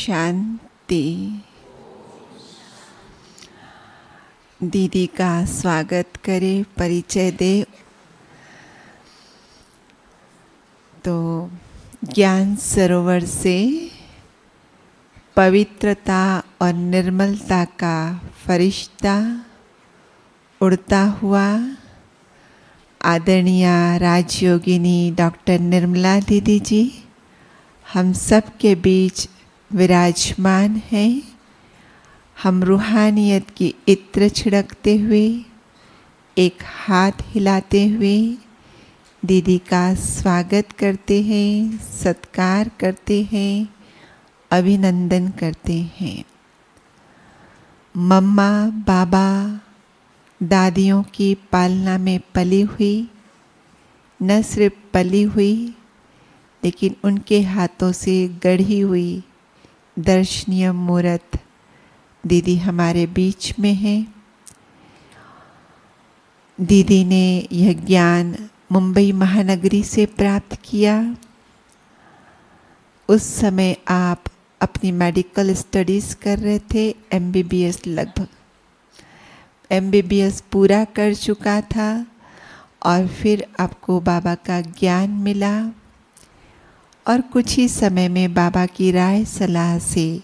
शांति। दीदी का स्वागत करें, परिचय दे। तो ज्ञान सरोवर से पवित्रता और निर्मलता का फरिश्ता उड़ता हुआ आदरणीय राजयोगिनी डॉक्टर निर्मला दीदी जी हम सब के बीच विराजमान हैं। हम रूहानियत की इत्र छिड़कते हुए, एक हाथ हिलाते हुए दीदी का स्वागत करते हैं, सत्कार करते हैं, अभिनंदन करते हैं। मम्मा बाबा दादियों की पालना में पली हुई, न सिर्फ पली हुई लेकिन उनके हाथों से गढ़ी हुई दर्शनीय मूर्त दीदी हमारे बीच में है। दीदी ने यह ज्ञान मुंबई महानगरी से प्राप्त किया। उस समय आप अपनी मेडिकल स्टडीज़ कर रहे थे। MBBS लगभग MBBS पूरा कर चुका था और फिर आपको बाबा का ज्ञान मिला और कुछ ही समय में बाबा की राय सलाह से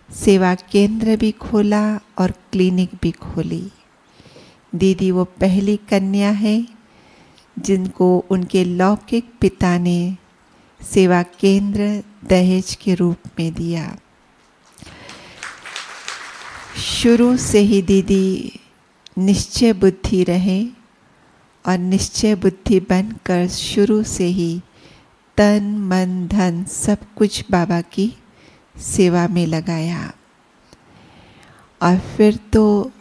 सेवा केंद्र भी खोला और क्लिनिक भी खोली। दीदी वो पहली कन्या है जिनको उनके लौकिक पिता ने सेवा केंद्र दहेज के रूप में दिया। शुरू से ही दीदी निश्चय बुद्धि रहे और निश्चय बुद्धि बनकर शुरू से ही तन मन धन सब कुछ बाबा की सेवा में लगाया। और फिर तो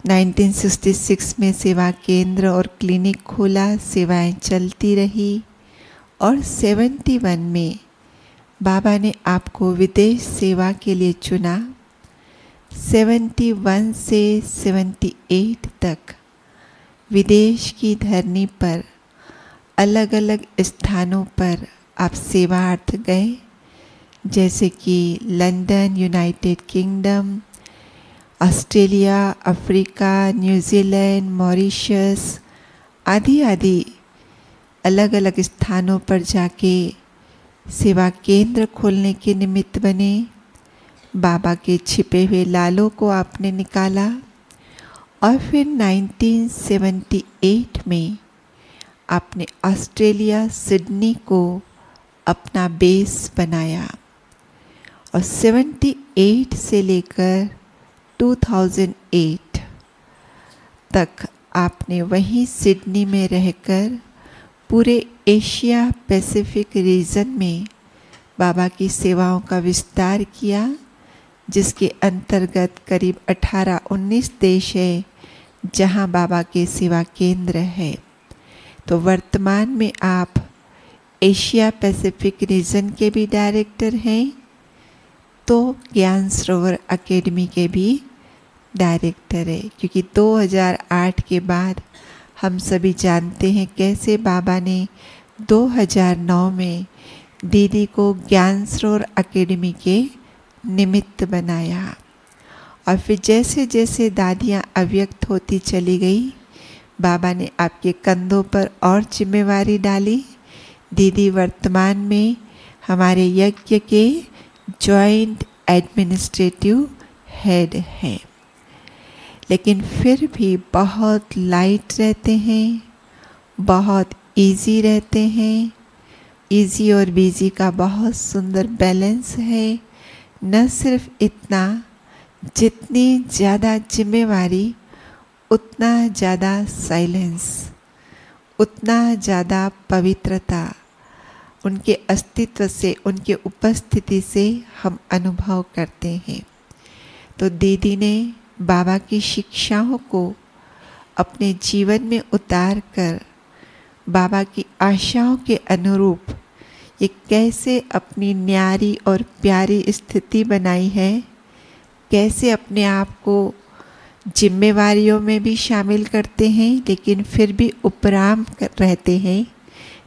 1966 में सेवा केंद्र और क्लिनिक खोला, सेवाएं चलती रही और 71 में बाबा ने आपको विदेश सेवा के लिए चुना। 71 से 78 तक विदेश की धरनी पर अलग अलग स्थानों पर आप सेवार्थ गए, जैसे कि London, United kingdom, Australia, Africa, New Zealand, Mauritius आदि आदि अलग अलग स्थानों पर जाके सेवा केंद्र खोलने के निमित्त बने। बाबा के छिपे हुए लालों को आपने निकाला और फिर 1978 में आपने ऑस्ट्रेलिया सिडनी को अपना बेस बनाया और 78 से लेकर 2008 तक आपने वहीं सिडनी में रहकर पूरे एशिया पैसिफिक रीजन में बाबा की सेवाओं का विस्तार किया, जिसके अंतर्गत करीब 18-19 देश है जहां बाबा के सेवा केंद्र है। तो वर्तमान में आप एशिया पैसिफिक रीजन के भी डायरेक्टर हैं, तो ज्ञान सरोवर एकेडमी के भी डायरेक्टर है। क्योंकि 2008 के बाद हम सभी जानते हैं कैसे बाबा ने 2009 में दीदी को ज्ञान सरोवर एकेडमी के निमित्त बनाया। और फिर जैसे जैसे दादियाँ अव्यक्त होती चली गई, बाबा ने आपके कंधों पर और जिम्मेवारी डाली। दीदी वर्तमान में हमारे यज्ञ के जॉइंट एडमिनिस्ट्रेटिव हेड हैं, लेकिन फिर भी बहुत लाइट रहते हैं, बहुत इजी रहते हैं। इजी और बिजी का बहुत सुंदर बैलेंस है। न सिर्फ इतना, जितनी ज़्यादा जिम्मेवारी उतना ज़्यादा साइलेंस, उतना ज़्यादा पवित्रता उनके अस्तित्व से, उनके उपस्थिति से हम अनुभव करते हैं। तो दीदी ने बाबा की शिक्षाओं को अपने जीवन में उतार कर बाबा की आशाओं के अनुरूप ये कैसे अपनी न्यारी और प्यारी स्थिति बनाई है, कैसे अपने आप को जिम्मेवारियों में भी शामिल करते हैं लेकिन फिर भी उपराम रहते हैं।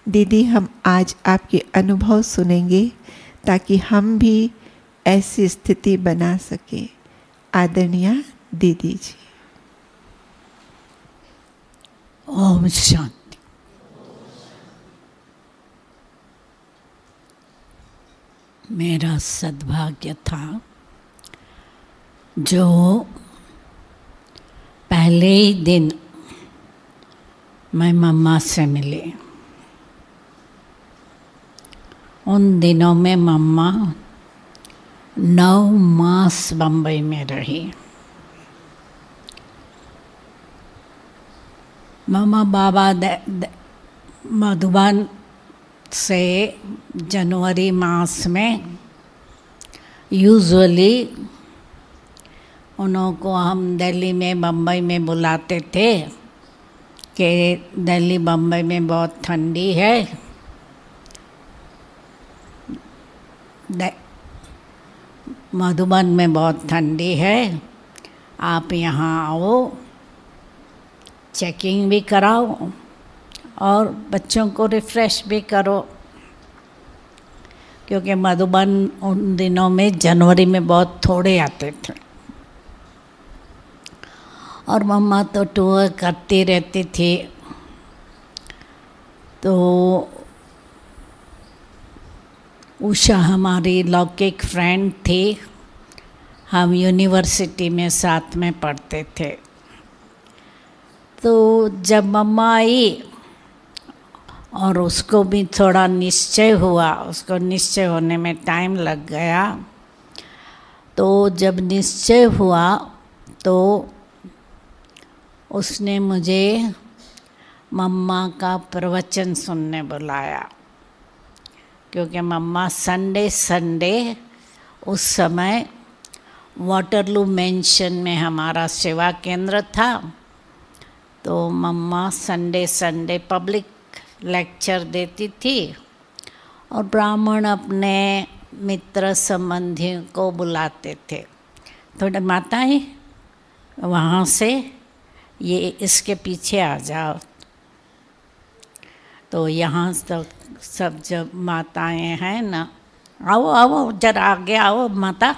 दीदी हम आज आपके अनुभव सुनेंगे ताकि हम भी ऐसी स्थिति बना सके। आदरणीय दीदी जी। ओम शांति। मेरा सद्भाग्य था जो पहले ही दिन मैं मम्मा से मिली। उन दिनों में मम्मा 9 मास बम्बई में रही। मम्मा बाबा मधुबन से जनवरी मास में यूजुअली उनको हम दिल्ली में बम्बई में बुलाते थे कि दिल्ली बम्बई में बहुत ठंडी है, मधुबन में बहुत ठंडी है, आप यहाँ आओ, चेकिंग भी कराओ और बच्चों को रिफ़्रेश भी करो। क्योंकि मधुबन उन दिनों में जनवरी में बहुत थोड़े आते थे और मम्मा तो टूर करती रहती थी। तो उषा हमारी लौकिक फ्रेंड थी, हम यूनिवर्सिटी में साथ में पढ़ते थे। तो जब मम्मा आई और उसको भी थोड़ा निश्चय हुआ, उसको निश्चय होने में टाइम लग गया। तो जब निश्चय हुआ तो उसने मुझे मम्मा का प्रवचन सुनने बुलाया। क्योंकि मम्मा संडे उस समय वाटरलू मेंशन में हमारा सेवा केंद्र था, तो मम्मा संडे पब्लिक लेक्चर देती थी और ब्राह्मण अपने मित्र संबंधियों को बुलाते थे। थोड़े माताएं वहाँ से ये इसके पीछे आ जाओ। तो यहाँ तो सब जब माताएं हैं ना, आओ जरा आगे आओ माता,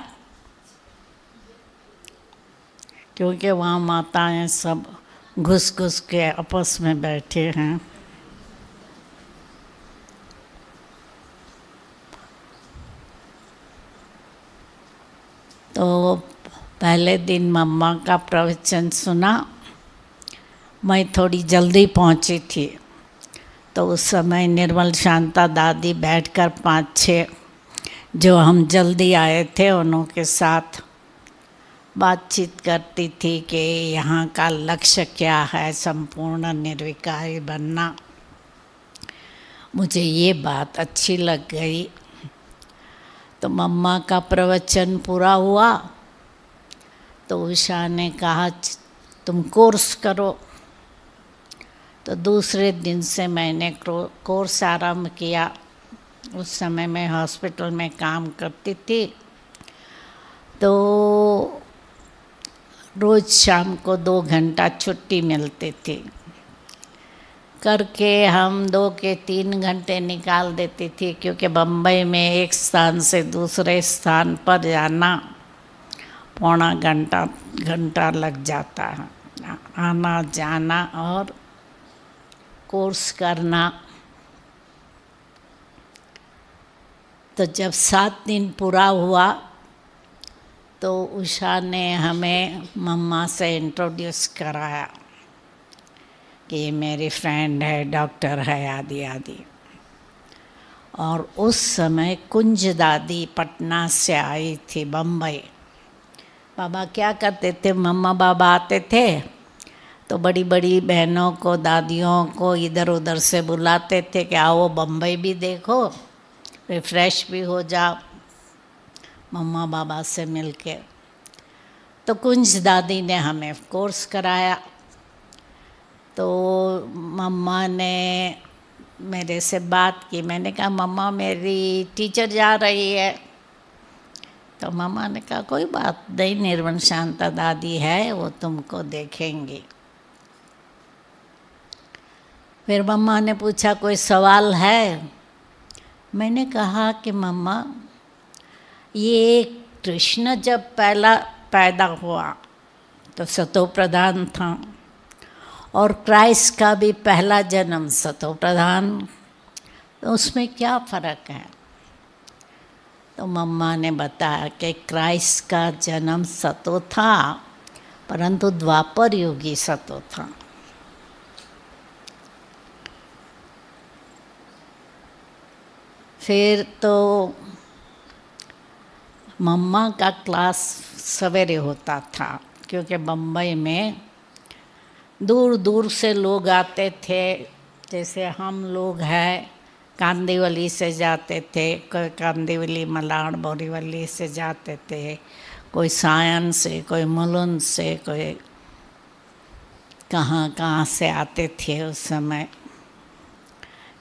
क्योंकि वहाँ माताएं सब घुस के आपस में बैठे हैं। तो पहले दिन मम्मा का प्रवचन सुना। मैं थोड़ी जल्दी पहुंची थी, तो उस समय निर्मल शांता दादी बैठकर 5-6 जो हम जल्दी आए थे उनके साथ बातचीत करती थी कि यहाँ का लक्ष्य क्या है, संपूर्ण निर्विकारी बनना। मुझे ये बात अच्छी लग गई। तो मम्मा का प्रवचन पूरा हुआ तो उषा ने कहा तुम कोर्स करो। तो दूसरे दिन से मैंने कोर्स आरंभ किया। उस समय मैं हॉस्पिटल में काम करती थी, तो रोज़ शाम को 2 घंटा छुट्टी मिलती थी। करके हम 2 के 3 घंटे निकाल देती थी, क्योंकि बम्बई में एक स्थान से दूसरे स्थान पर जाना पौना घंटा लग जाता है, आना जाना और कोर्स करना। तो जब 7 दिन पूरा हुआ तो उषा ने हमें मम्मा से इंट्रोड्यूस कराया कि ये मेरी फ्रेंड है, डॉक्टर है, आदि आदि। और उस समय कुंज दादी पटना से आई थी बम्बई। बाबा क्या करते थे, मम्मा बाबा आते थे तो बड़ी बड़ी बहनों को, दादियों को इधर उधर से बुलाते थे कि आओ बम्बई भी देखो, रिफ्रेश भी हो जाओ मम्मा बाबा से मिलके। तो कुंज दादी ने हमें कोर्स कराया। तो मम्मा ने मेरे से बात की। मैंने कहा मम्मा मेरी टीचर जा रही है। तो मम्मा ने कहा कोई बात नहीं, निर्मल शांता दादी है, वो तुमको देखेंगी। फिर मम्मा ने पूछा कोई सवाल है। मैंने कहा कि मम्मा ये कृष्ण जब पहला पैदा हुआ तो सतो प्रधान था, और क्राइस्ट का भी पहला जन्म सतो प्रधान, तो उसमें क्या फ़र्क है? तो मम्मा ने बताया कि क्राइस्ट का जन्म सतो था, परंतु द्वापर युगी सतो था। फिर तो मम्मा का क्लास सवेरे होता था, क्योंकि बम्बई में दूर दूर से लोग आते थे। जैसे हम लोग हैं कांदीवली से जाते थे, कोई कांदीवली मलाड बोरीवली से जाते थे, कोई सायन से, कोई मुलुंड से, कोई कहाँ कहाँ से आते थे उस समय,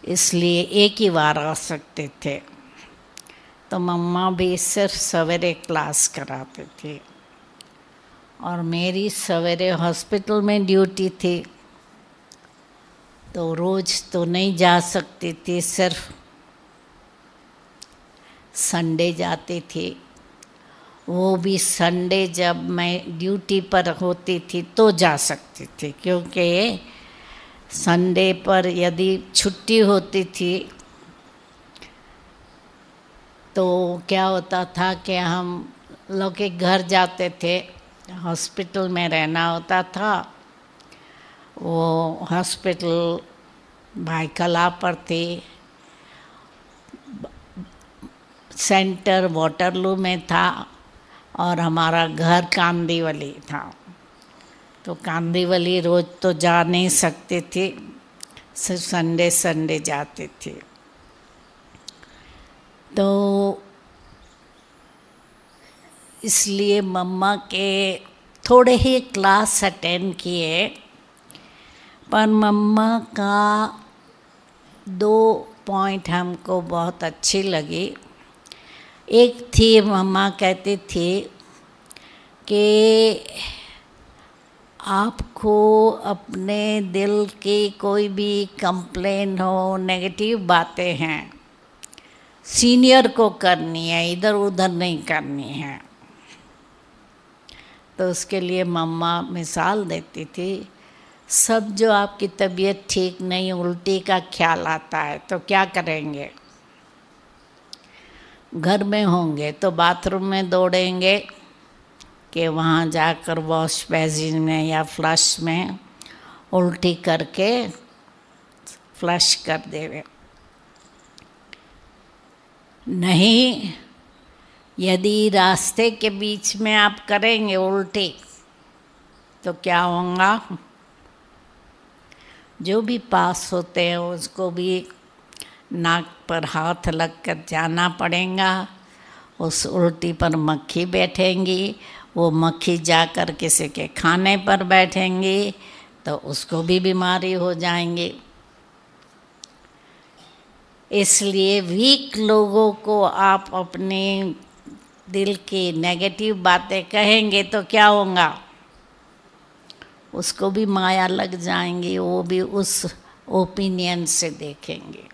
इसलिए एक ही बार आ सकते थे। तो मम्मा भी सिर्फ सवेरे क्लास कराते थे, और मेरी सवेरे हॉस्पिटल में ड्यूटी थी, तो रोज़ तो नहीं जा सकती थी, सिर्फ संडे जाती थी। वो भी संडे जब मैं ड्यूटी पर होती थी तो जा सकती थी, क्योंकि संडे पर यदि छुट्टी होती थी तो क्या होता था कि हम लोग के घर जाते थे, हॉस्पिटल में रहना होता था। वो हॉस्पिटल भाईकला पर थी, सेंटर वाटरलू में था, और हमारा घर कांदीवली था। तो कांदीवली रोज़ तो जा नहीं सकती थी, सिर्फ संडे संडे जाती थी। तो इसलिए मम्मा के थोड़े ही क्लास अटेंड किए, पर मम्मा का 2 पॉइंट हमको बहुत अच्छी लगी। एक थी, मम्मा कहती थी कि आपको अपने दिल की कोई भी कंप्लेन हो, नेगेटिव बातें हैं, सीनियर को करनी है, इधर उधर नहीं करनी है। तो उसके लिए मम्मा मिसाल देती थी, सब जो आपकी तबीयत ठीक नहीं, उल्टी का ख्याल आता है तो क्या करेंगे? घर में होंगे तो बाथरूम में दौड़ेंगे कि वहाँ जाकर वॉश बेसिन में या फ्लश में उल्टी करके फ्लश कर देवे। नहीं, यदि रास्ते के बीच में आप करेंगे उल्टी तो क्या होगा? जो भी पास होते हैं उसको भी नाक पर हाथ लगकर जाना पड़ेगा। उस उल्टी पर मक्खी बैठेंगी, वो मक्खी जाकर किसी के खाने पर बैठेंगी तो उसको भी बीमारी हो जाएंगी। इसलिए वीक लोगों को आप अपने दिल की नेगेटिव बातें कहेंगे तो क्या होगा? उसको भी माया लग जाएंगी, वो भी उस ओपिनियन से देखेंगे।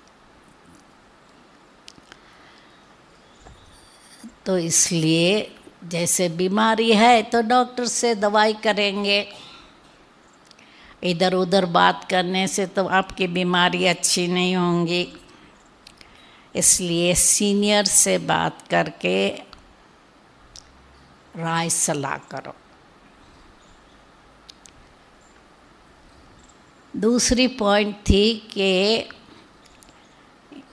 तो इसलिए जैसे बीमारी है तो डॉक्टर से दवाई करेंगे, इधर उधर बात करने से तो आपकी बीमारी अच्छी नहीं होंगी। इसलिए सीनियर से बात करके राय सलाह करो। दूसरी पॉइंट थी कि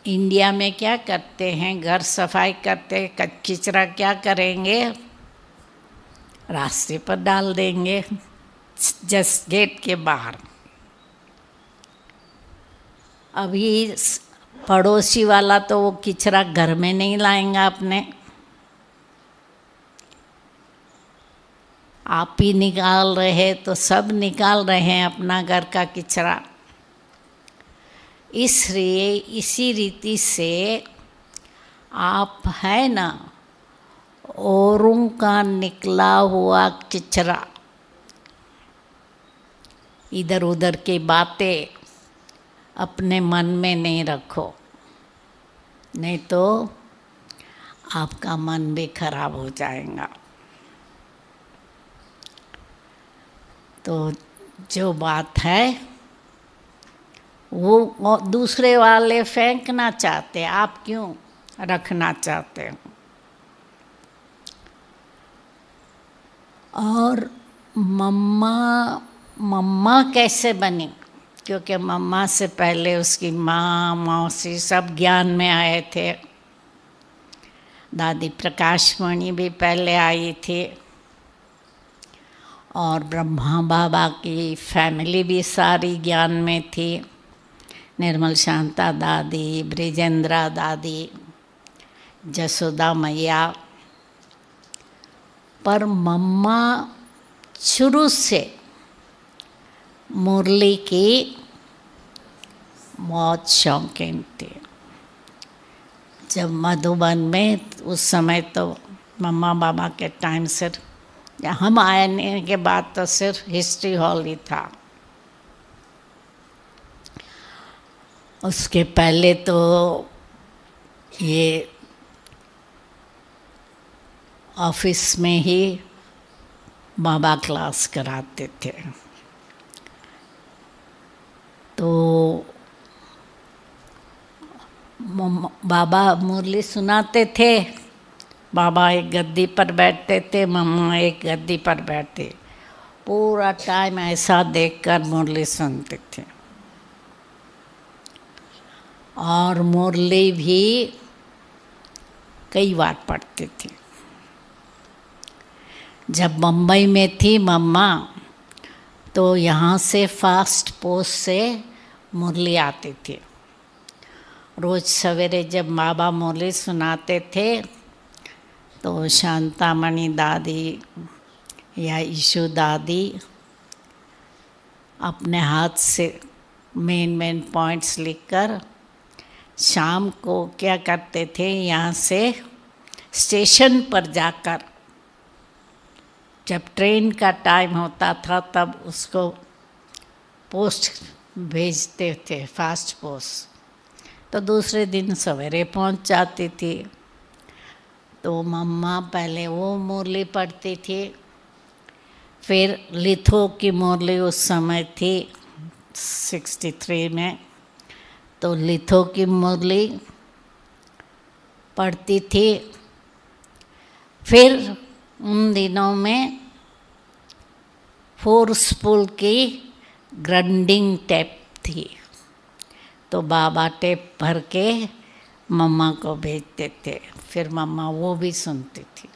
इंडिया में क्या करते हैं, घर सफाई करते, कचरा क्या करेंगे? रास्ते पर डाल देंगे, जस्ट गेट के बाहर। अभी पड़ोसी वाला तो वो कचरा घर में नहीं लाएंगा अपने, आप ही निकाल रहे तो सब निकाल रहे हैं अपना घर का कचरा। इसलिए इसी रीति से आप है ना, औरों का निकला हुआ कचरा, इधर उधर की बातें अपने मन में नहीं रखो, नहीं तो आपका मन भी खराब हो जाएगा। तो जो बात है वो दूसरे वाले फेंकना चाहते, आप क्यों रखना चाहते हो? और मम्मा कैसे बनी? क्योंकि मम्मा से पहले उसकी माँ मौसी सब ज्ञान में आए थे। दादी प्रकाशमणि भी पहले आई थी, और ब्रह्मा बाबा की फैमिली भी सारी ज्ञान में थी। निर्मल शांता दादी, ब्रिजेंद्रा दादी, जसोदा मैया। पर मम्मा शुरू से मुरली की बहुत शौकीन थी। जब मधुबन में, उस समय तो मम्मा बाबा के टाइम सिर्फ, हम आने के बाद तो सिर्फ हिस्ट्री हॉल ही था। उसके पहले तो ये ऑफिस में ही बाबा क्लास कराते थे। तो बाबा मुरली सुनाते थे, बाबा एक गद्दी पर बैठते थे, मम्मा एक गद्दी पर बैठते, पूरा टाइम ऐसा देखकर मुरली सुनते थे। और मुरली भी कई बार पढ़ते थे। जब मुंबई में थी मम्मा, तो यहाँ से फास्ट पोस्ट से मुरली आती थी। रोज़ सवेरे जब बाबा मुरली सुनाते थे तो शांतामणि दादी या ईशु दादी अपने हाथ से मेन पॉइंट्स लिखकर शाम को क्या करते थे, यहाँ से स्टेशन पर जाकर जब ट्रेन का टाइम होता था तब उसको पोस्ट भेजते थे, फास्ट पोस्ट। तो दूसरे दिन सवेरे पहुंच जाती थी। तो मम्मा पहले वो मुरली पढ़ती थी, फिर लिथो की मुरली उस समय थी 63 में, तो लिथो की मुरली पढ़ती थी। फिर उन दिनों में फोर्सफुल की ग्राइंडिंग टेप थी, तो बाबा टेप भर के मम्मा को भेजते थे, फिर मम्मा वो भी सुनती थी।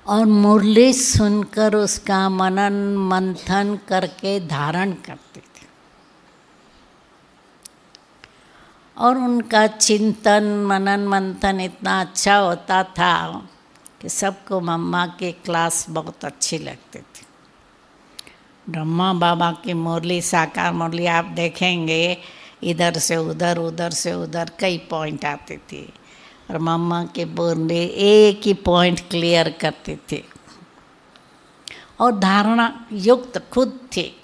और मुरली सुनकर उसका मनन मंथन करके धारण करते थे। और उनका चिंतन मनन मंथन इतना अच्छा होता था कि सबको मम्मा की क्लास बहुत अच्छी लगती थी। ब्रह्मा बाबा की मुरली, साकार मुरली आप देखेंगे, इधर से उधर, उधर से उधर कई पॉइंट आती थी, और मम्मा की मुरली एक ही पॉइंट क्लियर करती थी, और धारणा युक्त खुद थी।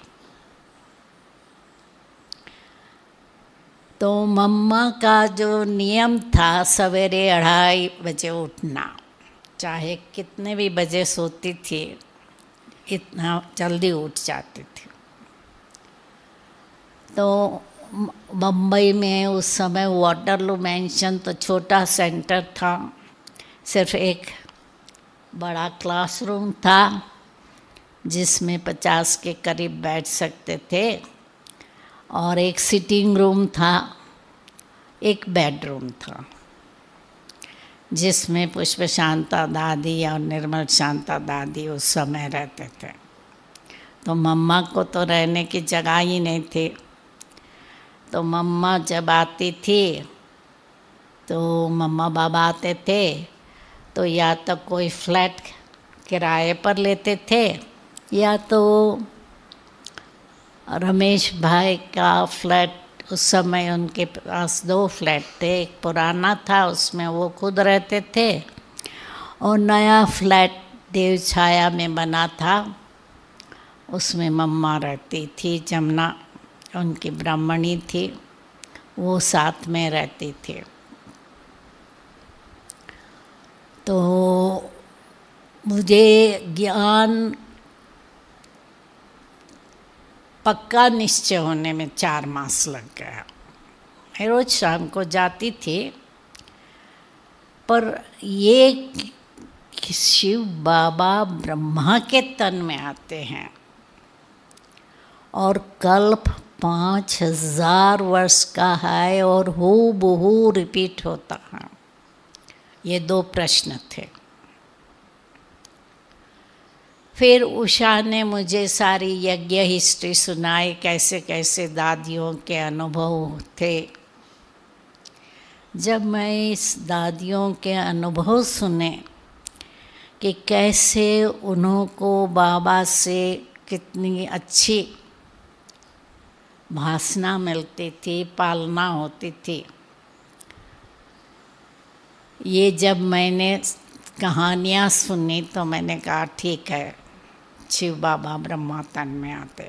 तो मम्मा का जो नियम था सवेरे 2:30 बजे उठना, चाहे कितने भी बजे सोती थी, इतना जल्दी उठ जाती थी। तो मुंबई में उस समय वाटरलू मेंशन तो छोटा सेंटर था, सिर्फ एक बड़ा क्लासरूम था जिसमें 50 के करीब बैठ सकते थे, और एक सिटिंग रूम था, एक बेडरूम था जिसमें पुष्प शांता दादी और निर्मल शांता दादी उस समय रहते थे। तो मम्मा को तो रहने की जगह ही नहीं थी। तो मम्मा जब आती थी तो मम्मा बाबा आते थे तो या तो कोई फ्लैट किराए पर लेते थे, या तो रमेश भाई का फ्लैट, उस समय उनके पास 2 फ्लैट थे, एक पुराना था उसमें वो खुद रहते थे, और नया फ्लैट देव छाया में बना था उसमें मम्मा रहती थी। जमुना उनकी ब्राह्मणी थी, वो साथ में रहती थी। मुझे ज्ञान पक्का निश्चय होने में 4 मास लग गया। मैं रोज शाम को जाती थी, पर ये कि शिव बाबा ब्रह्मा के तन में आते हैं और कल्प 5000 वर्ष का है और हूबहू रिपीट होता है। ये 2 प्रश्न थे। फिर उषा ने मुझे सारी यज्ञ हिस्ट्री सुनाई, कैसे कैसे दादियों के अनुभव थे। जब मैं इस दादियों के अनुभव सुने कि कैसे उनको बाबा से कितनी अच्छी भाषणा मिलती थी, पालना होती थी, ये जब मैंने कहानियाँ सुनी तो मैंने कहा ठीक है, शिव बाबा ब्रह्मा तन में आते।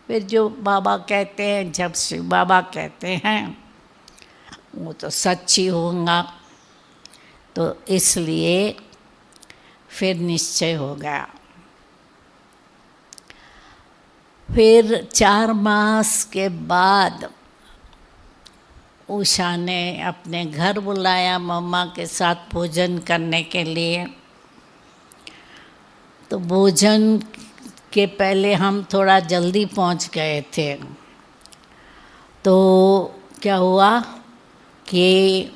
फिर जो बाबा कहते हैं, जब शिव बाबा कहते हैं वो तो सच ही होगा, तो इसलिए फिर निश्चय हो गया। फिर 4 मास के बाद उषा ने अपने घर बुलाया मम्मा के साथ भोजन करने के लिए। तो भोजन के पहले हम थोड़ा जल्दी पहुंच गए थे। तो क्या हुआ कि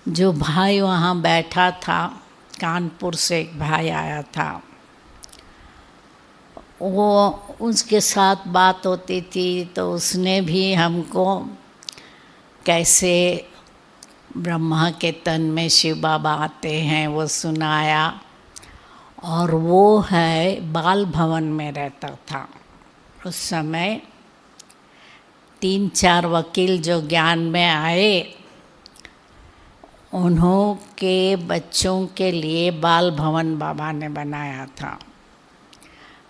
जो भाई वहाँ बैठा था, कानपुर से एक भाई आया था, वो उसके साथ बात होती थी, तो उसने भी हमको कैसे ब्रह्मा के तन में शिव बाबा आते हैं वो सुनाया। और वो है बाल भवन में रहता था। उस समय 3-4 वकील जो ज्ञान में आए, उन्हों के बच्चों के लिए बाल भवन बाबा ने बनाया था,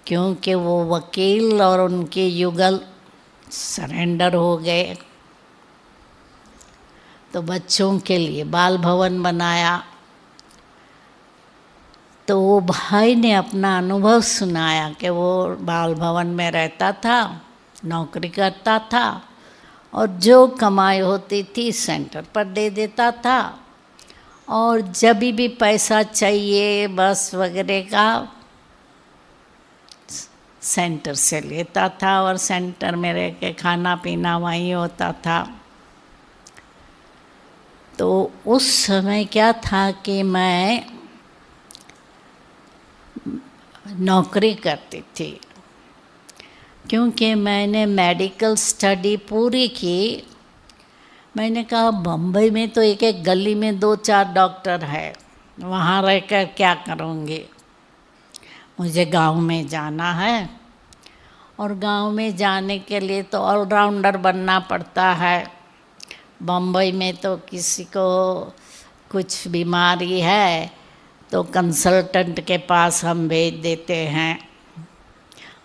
क्योंकि वो वकील और उनके युगल सरेंडर हो गए, तो बच्चों के लिए बाल भवन बनाया। तो वो भाई ने अपना अनुभव सुनाया कि वो बाल भवन में रहता था, नौकरी करता था, और जो कमाई होती थी सेंटर पर दे देता था, और जब भी पैसा चाहिए बस वगैरह का सेंटर से लेता था, और सेंटर में रह के खाना पीना वहीं होता था। तो उस समय क्या था कि मैं नौकरी करती थी, क्योंकि मैंने मेडिकल स्टडी पूरी की। मैंने कहा बम्बई में तो एक एक गली में 2-4 डॉक्टर है, वहाँ रहकर क्या करूँगी, मुझे गांव में जाना है। और गांव में जाने के लिए तो ऑलराउंडर बनना पड़ता है। बम्बई में तो किसी को कुछ बीमारी है तो कंसल्टेंट के पास हम भेज देते हैं,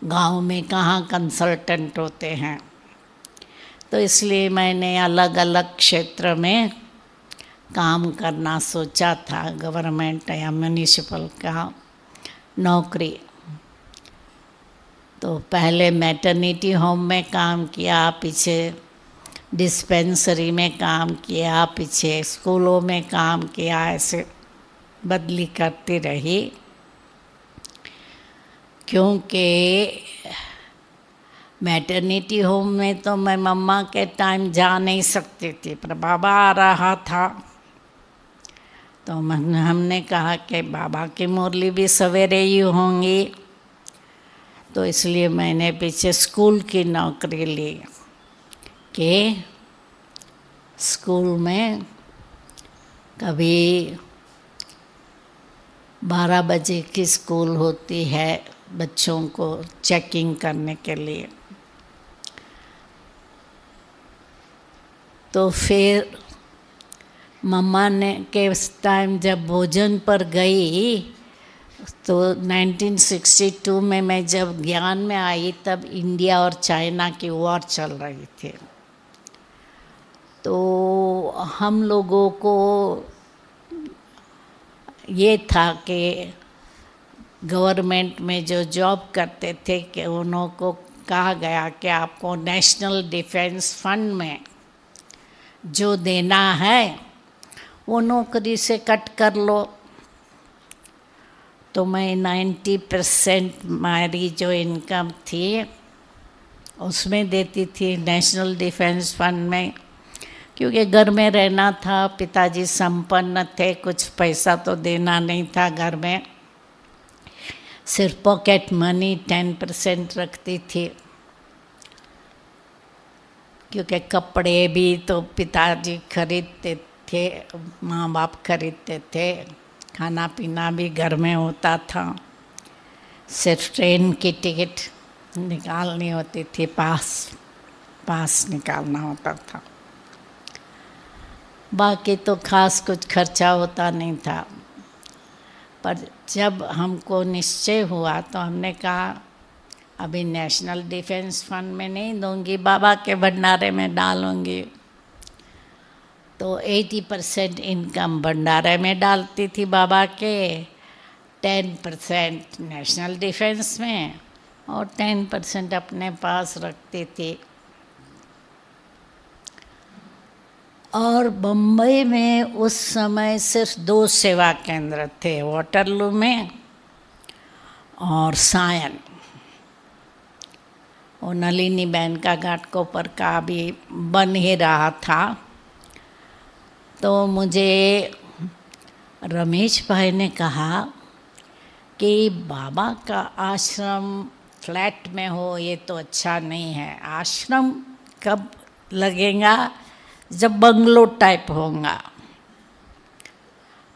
गांव में कहाँ कंसल्टेंट होते हैं। तो इसलिए मैंने अलग अलग क्षेत्र में काम करना सोचा था, गवर्नमेंट या म्यूनिसिपल का नौकरी। तो पहले मैटरनिटी होम में काम किया, पीछे डिस्पेंसरी में काम किया, पीछे स्कूलों में काम किया, ऐसे बदली करती रही। क्योंकि मैटरनिटी होम में तो मैं मम्मा के टाइम जा नहीं सकती थी, पर बाबा आ रहा था, तो हमने कहा कि बाबा की मुरली भी सवेरे ही होंगी, तो इसलिए मैंने पीछे स्कूल की नौकरी ली कि स्कूल में कभी 12 बजे की स्कूल होती है बच्चों को चेकिंग करने के लिए। तो फिर मम्मा ने के उस टाइम जब भोजन पर गई, तो 1962 में मैं जब ज्ञान में आई तब इंडिया और चाइना की वॉर चल रही थी। तो हम लोगों को ये था कि गवर्नमेंट में जो जॉब करते थे कि उन्हों को कहा गया कि आपको नेशनल डिफेंस फंड में जो देना है वो नौकरी से कट कर लो। तो मैं 90% हमारी जो इनकम थी उसमें देती थी नेशनल डिफेंस फंड में, क्योंकि घर में रहना था, पिताजी संपन्न थे, कुछ पैसा तो देना नहीं था घर में, सिर्फ पॉकेट मनी 10% रखती थी, क्योंकि कपड़े भी तो पिताजी खरीदते थे, माँ बाप खरीदते थे, खाना पीना भी घर में होता था, सिर्फ ट्रेन की टिकट निकालनी होती थी, पास निकालना होता था, बाकी तो खास कुछ खर्चा होता नहीं था। पर जब हमको निश्चय हुआ तो हमने कहा अभी नेशनल डिफेंस फंड में नहीं दूंगी, बाबा के भंडारे में डालूंगी। तो 80% इनकम भंडारे में डालती थी बाबा के, 10% नेशनल डिफेंस में और 10% अपने पास रखती थी। और बम्बई में उस समय सिर्फ 2 सेवा केंद्र थे, वाटरलू में और सायन, और नलिनी बहन का घाटकोपर का भी बन ही रहा था। तो मुझे रमेश भाई ने कहा कि बाबा का आश्रम फ्लैट में हो ये तो अच्छा नहीं है, आश्रम कब लगेगा जब बंगलो टाइप होगा,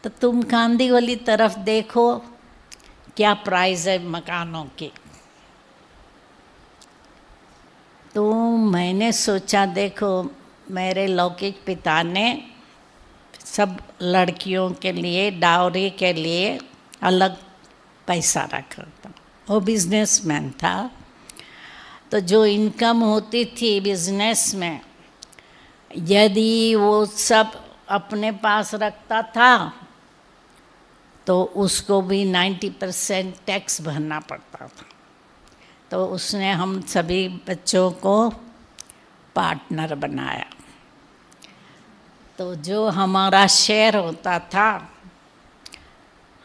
तो तुम कांदीवली तरफ देखो क्या प्राइस है मकानों की। तो मैंने सोचा देखो मेरे लौकिक पिता ने सब लड़कियों के लिए डाउरी के लिए अलग पैसा रखा था, वो बिजनेसमैन था, तो जो इनकम होती थी बिजनेस में यदि वो सब अपने पास रखता था तो उसको भी 90% टैक्स भरना पड़ता था। तो उसने हम सभी बच्चों को पार्टनर बनाया, तो जो हमारा शेयर होता था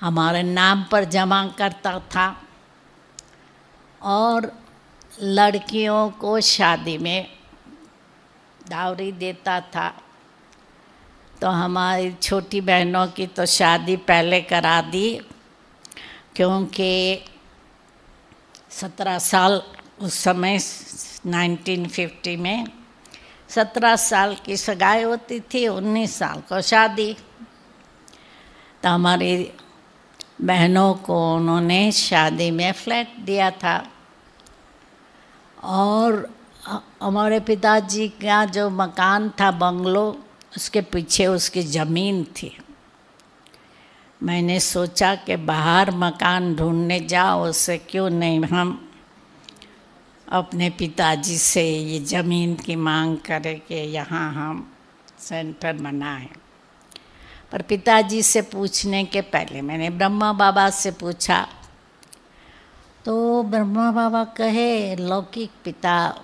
हमारे नाम पर जमा करता था, और लड़कियों को शादी में डाउरी देता था। तो हमारी छोटी बहनों की तो शादी पहले करा दी, क्योंकि 17 साल उस समय 1950 में 17 साल की सगाई होती थी, 19 साल को शादी। तो हमारी बहनों को उन्होंने शादी में फ्लैट दिया था, और हमारे पिताजी का जो मकान था बंगलो, उसके पीछे उसकी ज़मीन थी। मैंने सोचा कि बाहर मकान ढूंढने जाओ, उससे क्यों नहीं हम अपने पिताजी से ये ज़मीन की मांग करें कि यहाँ हम सेंटर बनाएं। पर पिताजी से पूछने के पहले मैंने ब्रह्मा बाबा से पूछा, तो ब्रह्मा बाबा कहे लौकिक पिता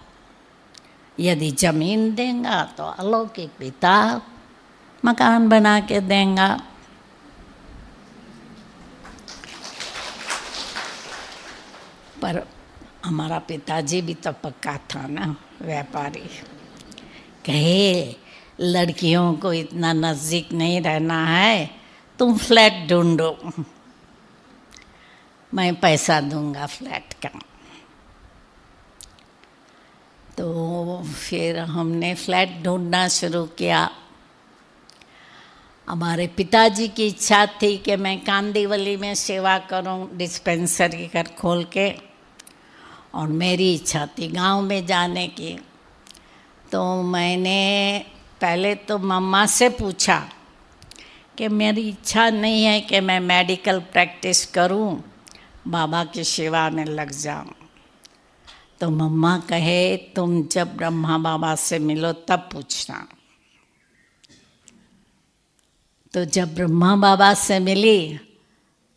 यदि ज़मीन देंगा तो अलौकिक पिता मकान बना के देंगा। पर हमारा पिताजी भी तो पक्का था ना, व्यापारी, कहे लड़कियों को इतना नज़दीक नहीं रहना है, तुम फ्लैट ढूंढो, मैं पैसा दूंगा फ्लैट का। तो फिर हमने फ्लैट ढूंढना शुरू किया। हमारे पिताजी की इच्छा थी कि मैं कांदीवली में सेवा करूं डिस्पेंसरी कर खोल के, और मेरी इच्छा थी गांव में जाने की। तो मैंने पहले तो मम्मा से पूछा कि मेरी इच्छा नहीं है कि मैं मेडिकल प्रैक्टिस करूं, बाबा की सेवा में लग जाऊं। तो मम्मा कहे तुम जब ब्रह्मा बाबा से मिलो तब पूछना। तो जब ब्रह्मा बाबा से मिली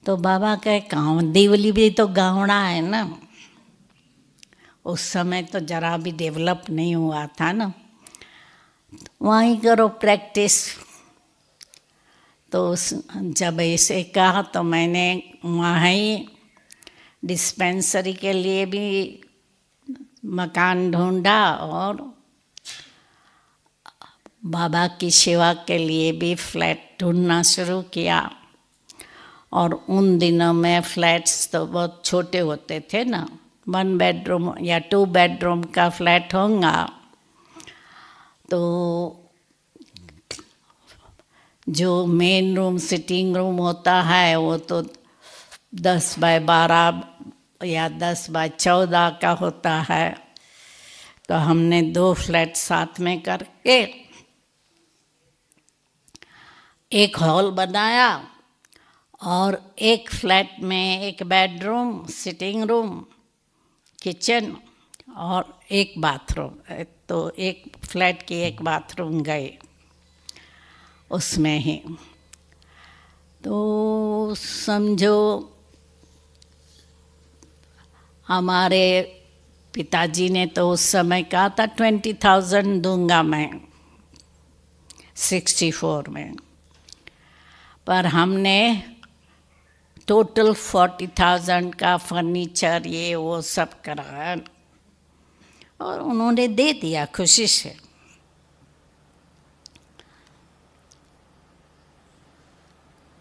तो बाबा कहे कांदिवली भी तो गावड़ा है ना, उस समय तो जरा भी डेवलप नहीं हुआ था ना, वहीं करो प्रैक्टिस। तो जब ऐसे कहा तो मैंने वहाँ ही डिस्पेंसरी के लिए भी मकान ढूंढा और बाबा की सेवा के लिए भी फ्लैट ढूंढना शुरू किया। और उन दिनों में फ्लैट्स तो बहुत छोटे होते थे ना, 1 बेडरूम या 2 बेडरूम का फ्लैट होगा तो जो मेन रूम सिटिंग रूम होता है वो तो 10 बाय 12 या 10 बाय 14 का होता है। तो हमने 2 फ्लैट साथ में करके एक हॉल बनाया और एक फ्लैट में 1 बेडरूम, सिटिंग रूम, किचन और 1 बाथरूम। तो एक फ्लैट की 1 बाथरूम गए उसमें ही। तो समझो हमारे पिताजी ने तो उस समय कहा था 20,000 दूंगा मैं 64 में, पर हमने टोटल 40,000 का फर्नीचर ये वो सब कराया और उन्होंने दे दिया खुशी से।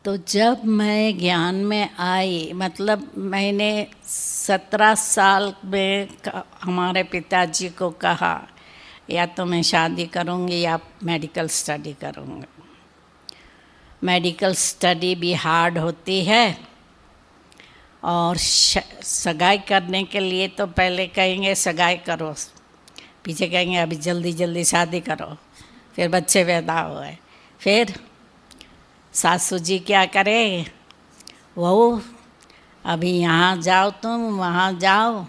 तो जब मैं ज्ञान में आई, मतलब मैंने 17 साल में हमारे पिताजी को कहा या तो मैं शादी करूँगी या मेडिकल स्टडी करूँगी। मेडिकल स्टडी भी हार्ड होती है और सगाई करने के लिए तो पहले कहेंगे सगाई करो, पीछे कहेंगे अभी जल्दी जल्दी शादी करो, फिर बच्चे पैदा हुए, फिर सासू जी क्या करे, वो अभी यहाँ जाओ तुम वहाँ जाओ,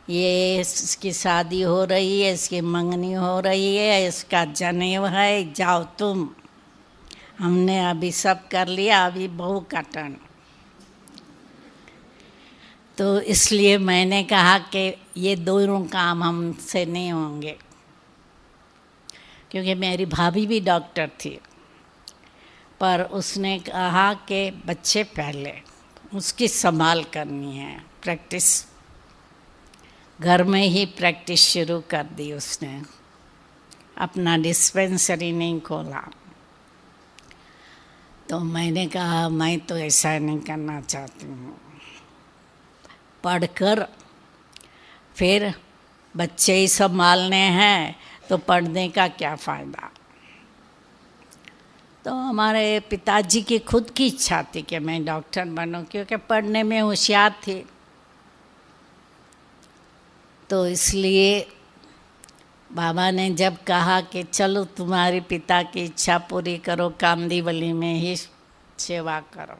ये इसकी शादी हो रही है, इसकी मंगनी हो रही है, इसका जनेऊ है, जाओ तुम, हमने अभी सब कर लिया, अभी बहू का टर्न। तो इसलिए मैंने कहा कि ये दोनों काम हमसे नहीं होंगे, क्योंकि मेरी भाभी भी डॉक्टर थी, पर उसने कहा कि बच्चे पहले, उसकी संभाल करनी है, प्रैक्टिस घर में ही प्रैक्टिस शुरू कर दी उसने, अपना डिस्पेंसरी नहीं खोला। तो मैंने कहा मैं तो ऐसा नहीं करना चाहती हूँ, पढ़कर फिर बच्चे ही संभालने हैं तो पढ़ने का क्या फ़ायदा। तो हमारे पिताजी की खुद की इच्छा थी कि मैं डॉक्टर बनूं, क्योंकि पढ़ने में होशियार थी। तो इसलिए बाबा ने जब कहा कि चलो तुम्हारे पिता की इच्छा पूरी करो, कांदिवली में ही सेवा करो,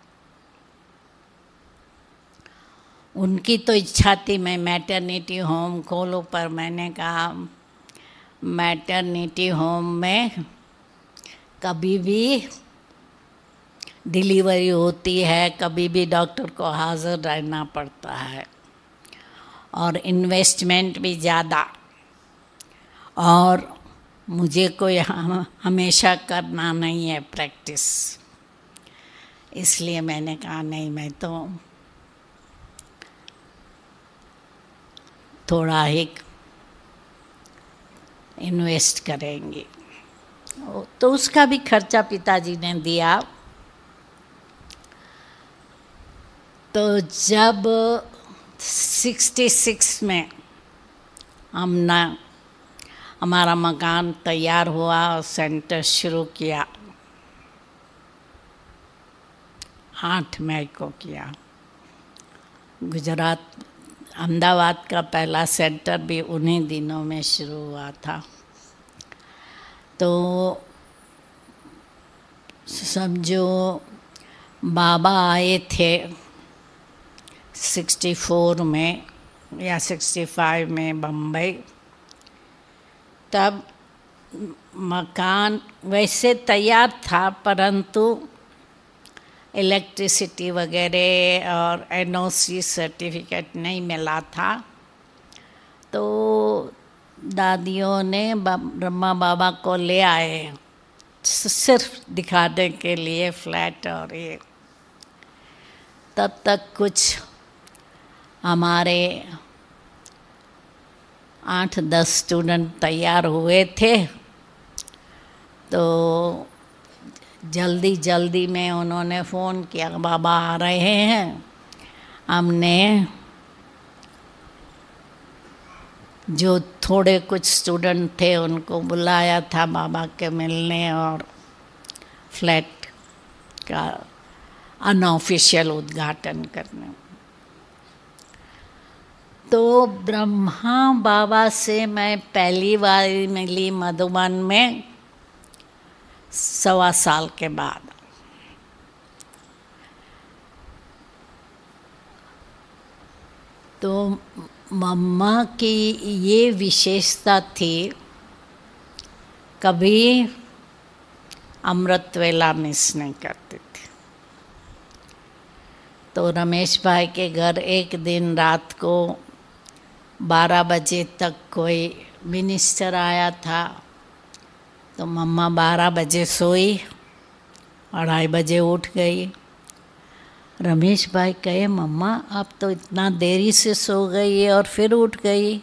उनकी तो इच्छा थी मैं मैटरनिटी होम खोलूं, पर मैंने कहा मैटरनिटी होम में कभी भी डिलीवरी होती है, कभी भी डॉक्टर को हाज़िर रहना पड़ता है और इन्वेस्टमेंट भी ज़्यादा, और मुझे कोई हमेशा करना नहीं है प्रैक्टिस। इसलिए मैंने कहा नहीं, मैं तो थोड़ा ही इन्वेस्ट करेंगी। तो उसका भी खर्चा पिताजी ने दिया। तो जब 66 में हमारा मकान तैयार हुआ और सेंटर शुरू किया, 8 मई को किया। गुजरात अहमदाबाद का पहला सेंटर भी उन्हीं दिनों में शुरू हुआ था। तो समझो बाबा आए थे 64 में या 65 में बम्बई, तब मकान वैसे तैयार था, परंतु इलेक्ट्रिसिटी वगैरह और एनओसी सर्टिफिकेट नहीं मिला था। तो दादियों ने ब्रह्मा बाबा को ले आए सिर्फ दिखाने के लिए फ्लैट और ये। तब तक कुछ हमारे 8-10 स्टूडेंट तैयार हुए थे। तो जल्दी जल्दी में उन्होंने फ़ोन किया, बाबा आ रहे हैं। हमने जो थोड़े कुछ स्टूडेंट थे उनको बुलाया था बाबा के मिलने और फ्लैट का अनऑफिशियल उद्घाटन करने। तो ब्रह्मा बाबा से मैं पहली बार मिली मधुबन में 1.25 साल के बाद। तो मम्मा की ये विशेषता थी, कभी अमृत वेला मिस नहीं करती थी। तो रमेश भाई के घर एक दिन रात को 12 बजे तक कोई मिनिस्टर आया था। तो मम्मा 12 बजे सोई, 2:30 बजे उठ गई। रमेश भाई कहे, मम्मा आप तो इतना देरी से सो गई और फिर उठ गई।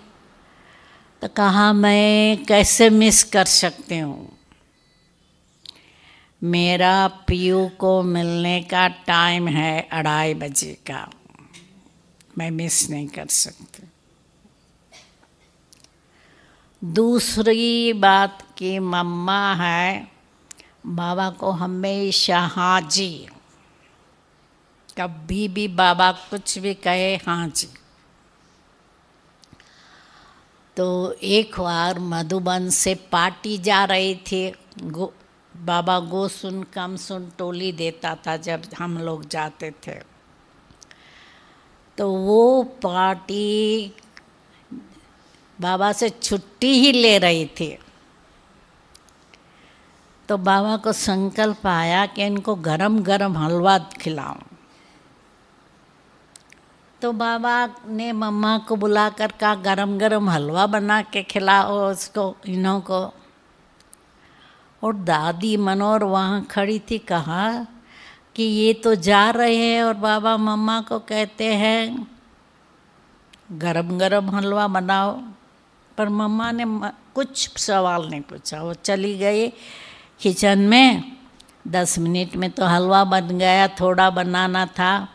तो कहा, मैं कैसे मिस कर सकती हूँ, मेरा पीयू को मिलने का टाइम है 2:30 बजे का, मैं मिस नहीं कर सकती। दूसरी बात कि मम्मा है, बाबा को हमेशा हाँ जी, कभी भी बाबा कुछ भी कहे हाँ जी। तो एक बार मधुबन से पार्टी जा रही थी, बाबा गो सुन कम सुन टोली देता था जब हम लोग जाते थे। तो वो पार्टी बाबा से छुट्टी ही ले रही थी। तो बाबा को संकल्प आया कि इनको गरम गरम हलवा खिलाऊं। तो बाबा ने मम्मा को बुलाकर कहा, गरम गरम हलवा बना के खिलाओ उसको, इन्हों को। और दादी मनोहर वहाँ खड़ी थी, कहा कि ये तो जा रहे हैं और बाबा मम्मा को कहते हैं गरम गरम हलवा बनाओ। पर मम्मा ने कुछ सवाल नहीं पूछा, वो चली गई किचन में। 10 मिनट में तो हलवा बन गया, थोड़ा बनाना था।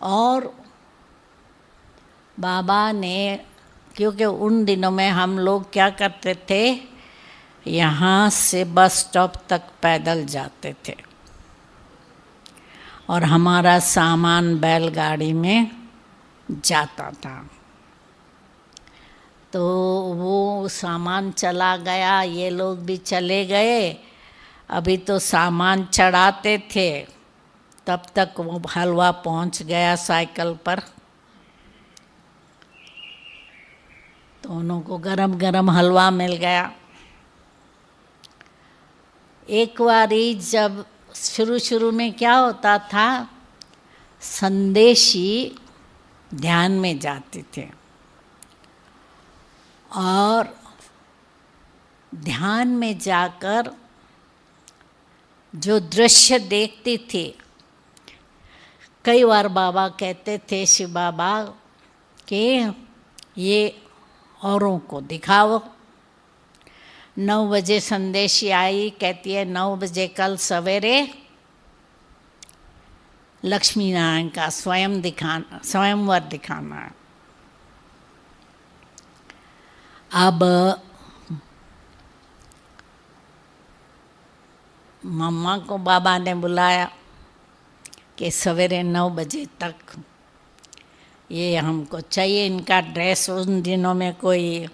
और बाबा ने, क्योंकि उन दिनों में हम लोग क्या करते थे, यहाँ से बस स्टॉप तक पैदल जाते थे और हमारा सामान बैलगाड़ी में जाता था। तो वो सामान चला गया, ये लोग भी चले गए। अभी तो सामान चढ़ाते थे, तब तक वो हलवा पहुंच गया साइकिल पर। तो उनको गरम गरम हलवा मिल गया। एक बारी जब शुरू में क्या होता था, संदेशी ध्यान में जाते थे और ध्यान में जाकर जो दृश्य देखती थी, कई बार बाबा कहते थे, शिव बाबा, कि ये औरों को दिखाओ। 9 बजे संदेशी आई, कहती है 9 बजे कल सवेरे लक्ष्मी नारायण का स्वयंवर दिखाना है। अब मम्मा को बाबा ने बुलाया कि सवेरे 9 बजे तक ये हमको चाहिए। इनका ड्रेस, उन दिनों में कोई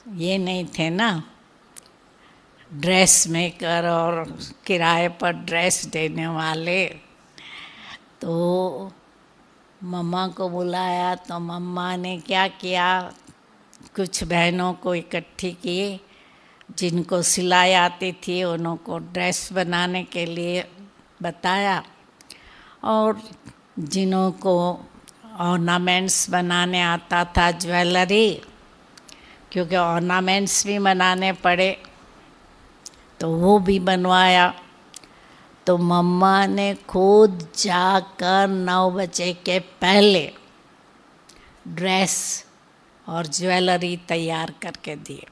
ये नहीं थे ना, ड्रेस मेकर और किराए पर ड्रेस देने वाले। तो मम्मा को बुलाया तो मम्मा ने क्या किया, कुछ बहनों को इकट्ठी की, जिनको सिलाई आती थी उनको ड्रेस बनाने के लिए बताया, और जिन्हों को ऑर्नामेंट्स बनाने आता था, ज्वेलरी, क्योंकि ऑर्नामेंट्स भी बनाने पड़े तो वो भी बनवाया। तो मम्मा ने खुद जाकर 9 बजे के पहले ड्रेस और ज्वेलरी तैयार करके दिए।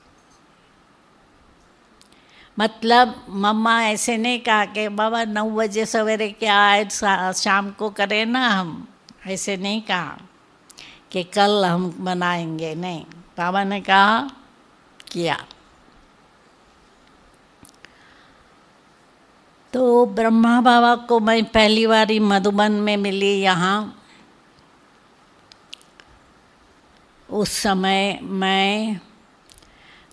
मतलब मम्मा ऐसे नहीं कहा कि बाबा 9 बजे सवेरे क्या आए शाम को करें ना, हम ऐसे नहीं कहा कि कल हम बनाएंगे, नहीं, बाबा ने कहा किया। तो ब्रह्मा बाबा को मैं पहली बारी मधुबन में मिली यहाँ। उस समय मैं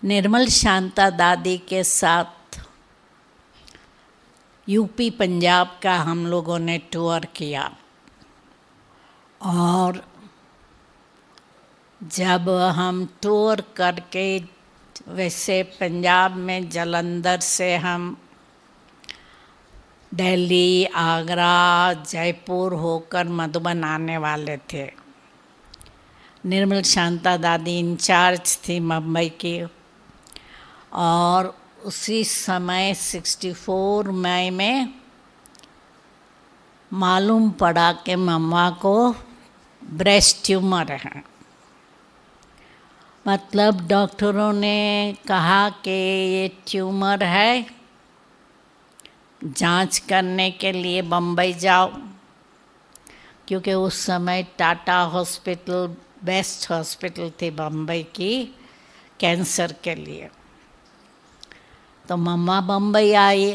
निर्मल शांता दादी के साथ यूपी पंजाब का हम लोगों ने टूर किया, और जब हम टूर करके वैसे पंजाब में जालंधर से हम दिल्ली, आगरा, जयपुर होकर मधुबन आने वाले थे। निर्मल शांता दादी इंचार्ज थी मुंबई की, और उसी समय 64 मई में मालूम पड़ा कि मम्मा को ब्रेस्ट ट्यूमर है। मतलब डॉक्टरों ने कहा कि ये ट्यूमर है, जांच करने के लिए बम्बई जाओ, क्योंकि उस समय टाटा हॉस्पिटल बेस्ट हॉस्पिटल थी बम्बई की कैंसर के लिए। तो मम्मा बम्बई आई,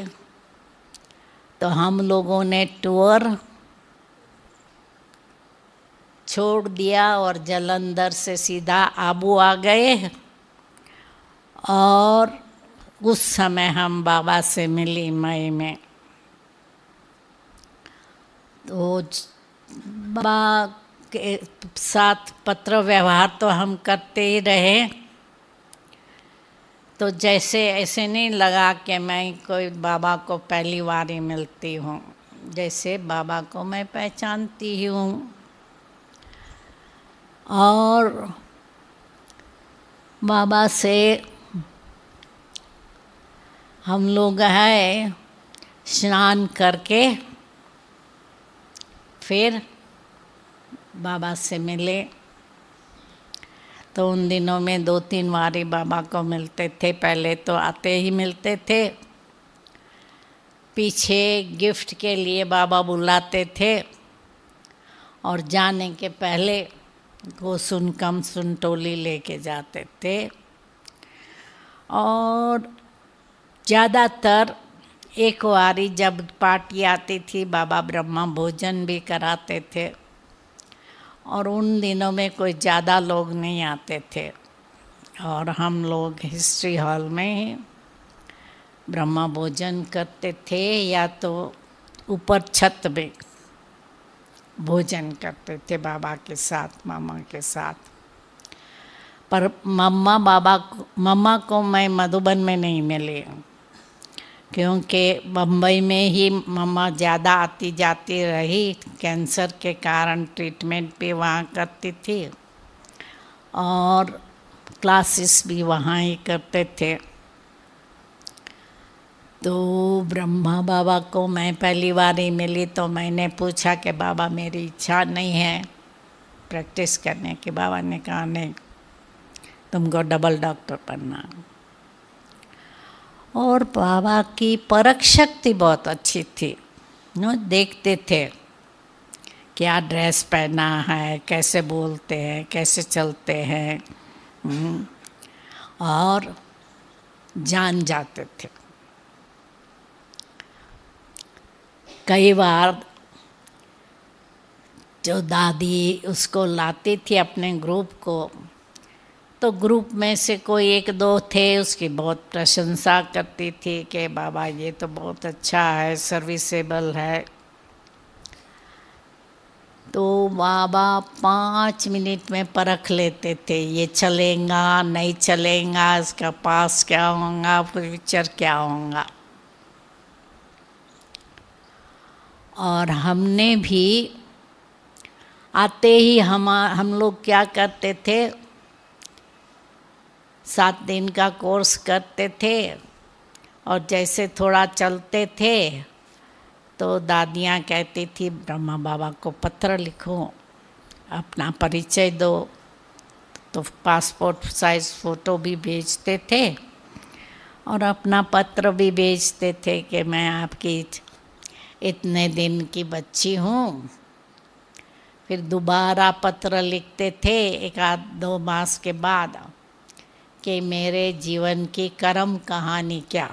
तो हम लोगों ने टूर छोड़ दिया और जालंधर से सीधा आबू आ गए। और उस समय हम बाबा से मिली मई में। तो बाबा के साथ पत्र व्यवहार तो हम करते ही रहे। तो जैसे ऐसे नहीं लगा कि मैं कोई बाबा को पहली बार ही मिलती हूँ, जैसे बाबा को मैं पहचानती ही हूँ। और बाबा से हम लोग है स्नान करके फिर बाबा से मिले। तो उन दिनों में 2-3 बार ही बाबा को मिलते थे। पहले तो आते ही मिलते थे, पीछे गिफ्ट के लिए बाबा बुलाते थे, और जाने के पहले गोसुन कमसुन टोली लेके जाते थे। और ज़्यादातर एक बारी जब पार्टी आती थी बाबा ब्रह्मा भोजन भी कराते थे, और उन दिनों में कोई ज़्यादा लोग नहीं आते थे, और हम लोग हिस्ट्री हॉल में ही ब्रह्मा भोजन करते थे, या तो ऊपर छत में भोजन करते थे बाबा के साथ, मामा के साथ। पर मम्मा को मैं मधुबन में नहीं मिली, क्योंकि बम्बई में ही मम्मा ज़्यादा आती जाती रही। कैंसर के कारण ट्रीटमेंट भी वहाँ करती थी, और क्लासेस भी वहाँ ही करते थे। तो ब्रह्मा बाबा को मैं पहली बार ही मिली, तो मैंने पूछा कि बाबा मेरी इच्छा नहीं है प्रैक्टिस करने की। बाबा ने कहा नहीं, तुमको डबल डॉक्टर बनना। और बाबा की परख शक्ति बहुत अच्छी थी, देखते थे क्या ड्रेस पहना है, कैसे बोलते हैं, कैसे चलते हैं, और जान जाते थे। कई बार जो दादी उसको लाती थी अपने ग्रुप को, तो ग्रुप में से कोई 1-2 थे, उसकी बहुत प्रशंसा करती थी कि बाबा ये तो बहुत अच्छा है, सर्विसेबल है। तो बाबा 5 मिनट में परख लेते थे, ये चलेगा नहीं चलेगा, इसका पास क्या होगा, फ्यूचर क्या होगा। और हमने भी आते ही हम लोग क्या करते थे, 7 दिन का कोर्स करते थे और जैसे थोड़ा चलते थे तो दादियाँ कहती थी ब्रह्मा बाबा को पत्र लिखो, अपना परिचय दो। तो पासपोर्ट साइज फ़ोटो भी भेजते थे और अपना पत्र भी भेजते थे कि मैं आपकी इतने दिन की बच्ची हूँ। फिर दोबारा पत्र लिखते थे 1-2 मास के बाद कि मेरे जीवन की कर्म कहानी क्या।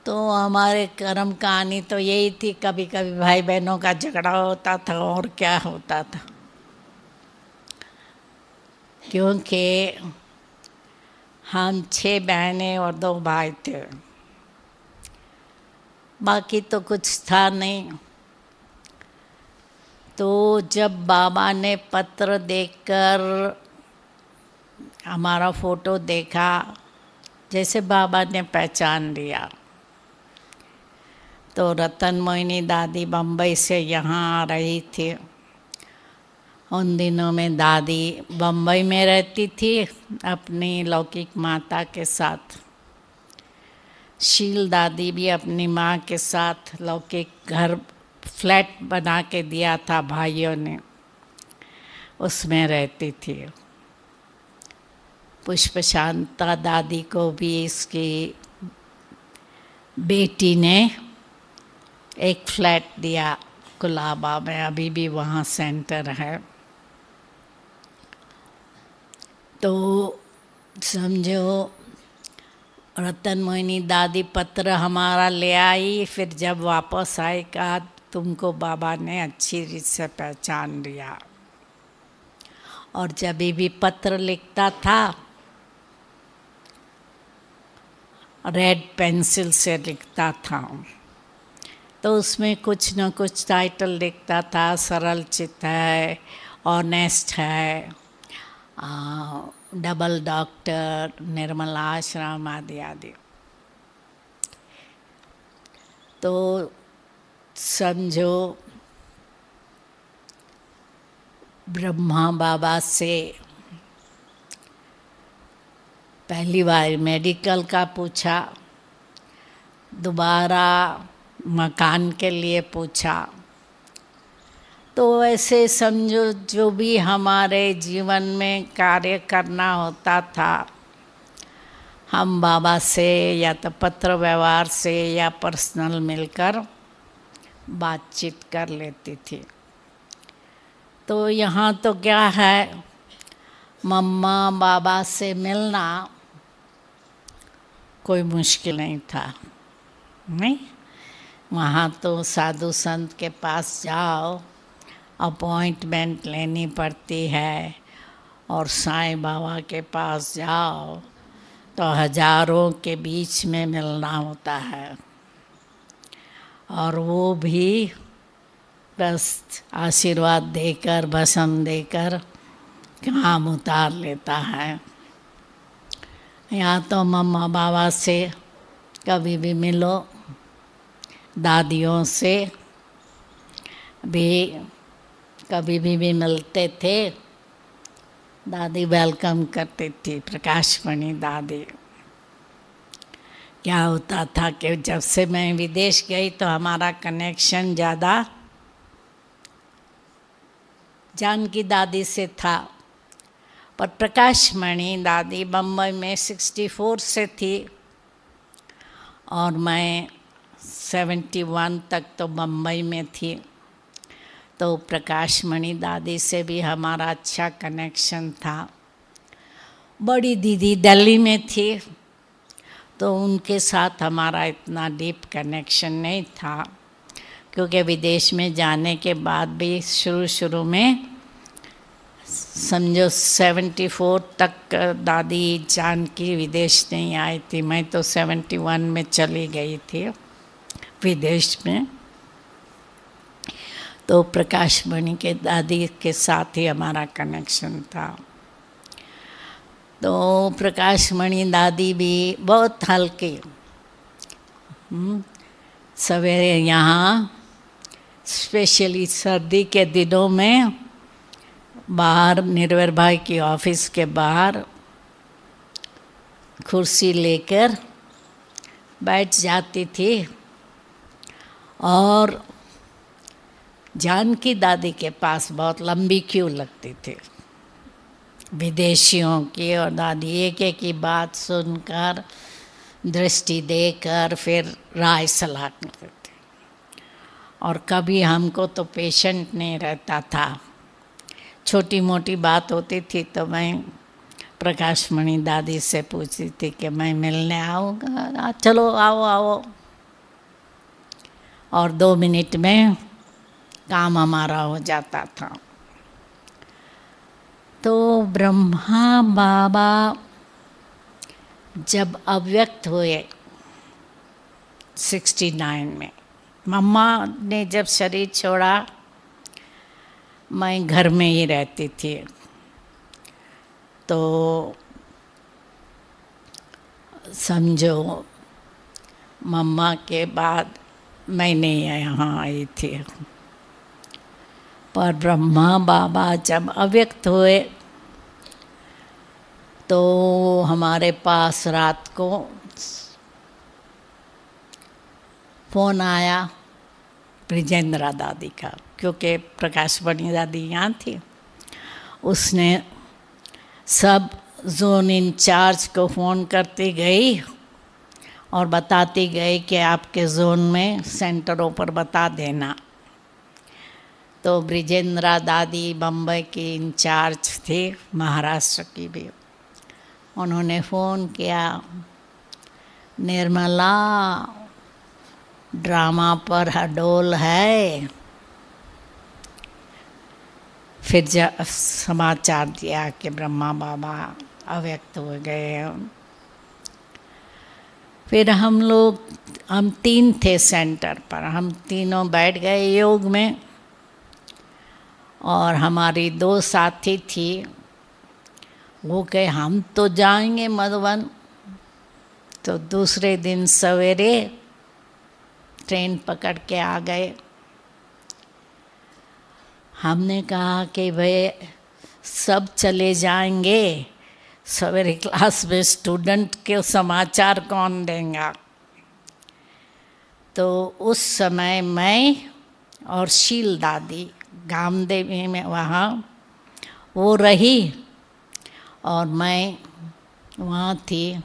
तो हमारे कर्म कहानी तो यही थी, कभी कभी भाई बहनों का झगड़ा होता था और क्या होता था, क्योंकि हम 6 बहनें और 2 भाई थे, बाकी तो कुछ था नहीं। तो जब बाबा ने पत्र देखकर हमारा फ़ोटो देखा, जैसे बाबा ने पहचान लिया। तो रतन मोहिनी दादी बम्बई से यहाँ आ रही थी। उन दिनों में दादी बम्बई में रहती थी अपनी लौकिक माता के साथ। शील दादी भी अपनी माँ के साथ लौकिक घर फ्लैट बना के दिया था भाइयों ने, उसमें रहती थी। पुष्प शांता दादी को भी इसकी बेटी ने एक फ्लैट दिया कुलाबा में, अभी भी वहाँ सेंटर है। तो समझो रतन मोहिनी दादी पत्र हमारा ले आई, फिर जब वापस आई कहा तुमको बाबा ने अच्छी रीत से पहचान लिया। और जब भी पत्र लिखता था रेड पेंसिल से लिखता था, तो उसमें कुछ न कुछ टाइटल लिखता था, सरल चित्त है, ऑनेस्ट है, डबल डॉक्टर, निर्मल आश्रम आदि आदि। तो समझो ब्रह्मा बाबा से पहली बार मेडिकल का पूछा, दोबारा मकान के लिए पूछा। तो ऐसे समझो जो भी हमारे जीवन में कार्य करना होता था, हम बाबा से या तो पत्र व्यवहार से या पर्सनल मिलकर बातचीत कर लेती थी। तो यहाँ तो क्या है, मम्मा बाबा से मिलना कोई मुश्किल नहीं था, नहीं। वहाँ तो साधु संत के पास जाओ, अपॉइंटमेंट लेनी पड़ती है, और साईं बाबा के पास जाओ तो हजारों के बीच में मिलना होता है, और वो भी बस आशीर्वाद देकर भस्म देकर काम उतार लेता है। यहाँ तो मम्मा बाबा से कभी भी मिलो, दादियों से भी कभी भी मिलते थे, दादी वेलकम करती थी, प्रकाशमणि दादी। क्या होता था कि जब से मैं विदेश गई तो हमारा कनेक्शन ज़्यादा जानकी दादी से था, पर प्रकाशमणि दादी बम्बई में 64 से थी और मैं 71 तक तो बम्बई में थी। तो प्रकाशमणि दादी से भी हमारा अच्छा कनेक्शन था। बड़ी दीदी दिल्ली में थी, तो उनके साथ हमारा इतना डीप कनेक्शन नहीं था, क्योंकि विदेश में जाने के बाद भी शुरू में समझो 74 तक दादी जानकी विदेश नहीं आई थी। मैं तो 71 में चली गई थी विदेश में। तो प्रकाशमणि के दादी के साथ ही हमारा कनेक्शन था। तो प्रकाशमणि दादी भी बहुत हल्के, सवेरे यहाँ स्पेशली सर्दी के दिनों में बाहर निर्भर भाई की ऑफिस के बाहर कुर्सी लेकर बैठ जाती थी और जानकी दादी के पास बहुत लंबी क्यू लगती थी विदेशियों की, और दादी एक एक की बात सुनकर दृष्टि देकर फिर राय सलाह करते थे। और कभी हमको तो पेशेंट नहीं रहता था, छोटी मोटी बात होती थी तो मैं प्रकाशमणि दादी से पूछती थी कि मैं मिलने आऊँगा, चलो आओ आओ, और 2 मिनट में काम हमारा हो जाता था। तो ब्रह्मा बाबा जब अव्यक्त हुए 69 में, मम्मा ने जब शरीर छोड़ा मैं घर में ही रहती थी। तो समझो मम्मा के बाद मैंने यहाँ आई थी। पर ब्रह्मा बाबा जब अव्यक्त हुए तो हमारे पास रात को फ़ोन आया ब्रिजेंद्रा दादी का, क्योंकि प्रकाशमणि दादी यहाँ थी। उसने सब जोन इंचार्ज को फ़ोन करती गई और बताती गई कि आपके जोन में सेंटरों पर बता देना। तो ब्रिजेंद्रा दादी बम्बई की इंचार्ज थी, महाराष्ट्र की भी, उन्होंने फ़ोन किया, निर्मला ड्रामा पर हडोल है। फिर जब समाचार दिया कि ब्रह्मा बाबा अव्यक्त हो गए, फिर हम 3 थे सेंटर पर, हम तीनों बैठ गए योग में। और हमारी 2 साथी थी, वो कहे हम तो जाएंगे मधुबन। तो दूसरे दिन सवेरे ट्रेन पकड़ के आ गए। हमने कहा कि भाई सब चले जाएंगे, सवेरे क्लास में स्टूडेंट के समाचार कौन देगा। तो उस समय मैं और शील दादी गामदेवी में वहाँ वो रही, और मैं वहाँ थी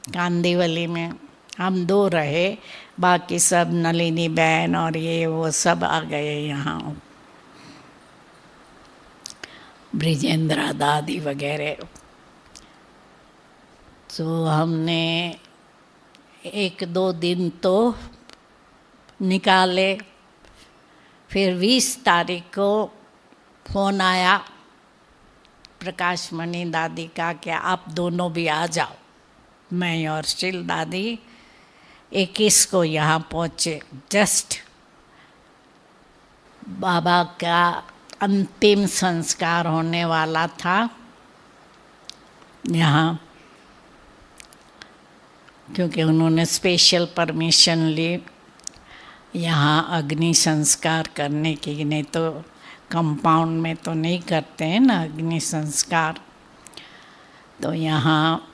कांदीवली में, हम 2 रहे, बाकी सब नलिनी बहन और ये वो सब आ गए यहाँ, ब्रिजेंद्रा दादी वगैरह। तो हमने 1-2 दिन तो निकाले। फिर 20 तारीख को फ़ोन आया प्रकाशमणि दादी का कि आप दोनों भी आ जाओ। मैं और शील दादी 21 को यहाँ पहुँचे। जस्ट बाबा का अंतिम संस्कार होने वाला था यहाँ, क्योंकि उन्होंने स्पेशल परमिशन ली यहाँ अग्नि संस्कार करने की, नहीं तो कंपाउंड में तो नहीं करते हैं ना अग्नि संस्कार। तो यहाँ